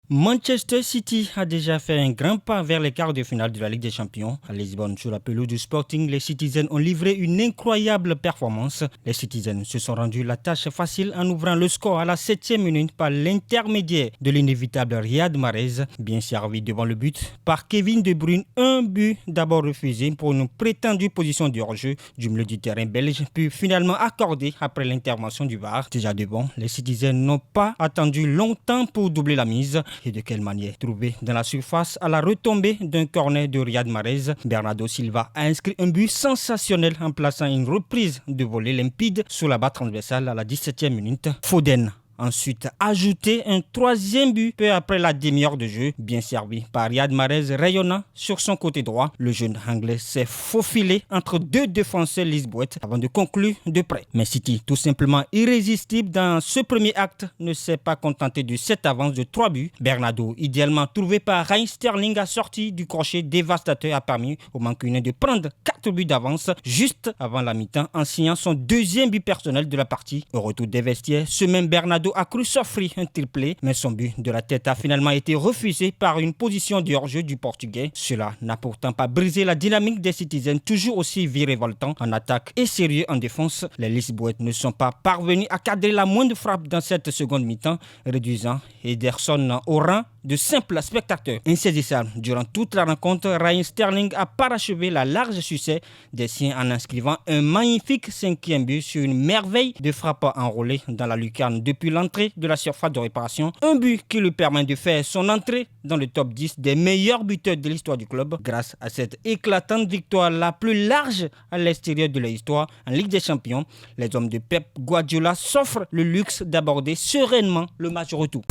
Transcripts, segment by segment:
Manchester City a déjà fait un grand pas vers les quarts de finale de la Ligue des Champions. À Lisbonne, sur la pelouse du Sporting, les Citizens ont livré une incroyable performance. Les Citizens se sont rendus la tâche facile en ouvrant le score à la 7e minute par l'intermédiaire de l'inévitable Riyad Mahrez, bien servi devant le but par Kevin De Bruyne. Un but d'abord refusé pour une prétendue position de hors-jeu du milieu du terrain belge, puis finalement accordé après l'intervention du VAR. Déjà devant, les Citizens n'ont pas attendu longtemps pour doubler la mise. Et de quelle manière? Trouvé dans la surface à la retombée d'un corner de Riyad Mahrez, Bernardo Silva a inscrit un but sensationnel en plaçant une reprise de volée limpide sur la barre transversale à la 17e minute. Foden ensuite ajouté un troisième but peu après la demi-heure de jeu, bien servi par Riyad Mahrez rayonnant sur son côté droit. Le jeune anglais s'est faufilé entre deux défenseurs lisboètes avant de conclure de près. Mais City, tout simplement irrésistible dans ce premier acte, ne s'est pas contenté de cette avance de 3 buts. Bernardo, idéalement trouvé par Raheem Sterling, a sorti du crochet dévastateur, a permis au Mancunien de prendre 4 buts d'avance juste avant la mi-temps en signant son deuxième but personnel de la partie. Au retour des vestiaires, ce même Bernardo a cru s'offrir un triplé, mais son but de la tête a finalement été refusé par une position de hors-jeu du Portugais. Cela n'a pourtant pas brisé la dynamique des Citizens, toujours aussi virevoltants en attaque et sérieux en défense. Les Lisboètes ne sont pas parvenus à cadrer la moindre frappe dans cette seconde mi-temps, réduisant Ederson au rang de simple spectateur. Insaisissable durant toute la rencontre, Raheem Sterling a parachevé la large succès des siens en inscrivant un magnifique 5e but sur une merveille de frappe enrôlée dans la lucarne depuis l'entrée de la surface de réparation. Un but qui lui permet de faire son entrée dans le top 10 des meilleurs buteurs de l'histoire du club. Grâce à cette éclatante victoire, la plus large à l'extérieur de l'histoire en Ligue des Champions, les hommes de Pep Guardiola s'offrent le luxe d'aborder sereinement le match retour.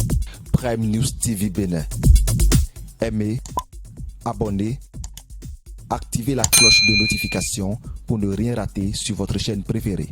Prime News TV Bénin. Aimez, abonnez, activez la cloche de notification pour ne rien rater sur votre chaîne préférée.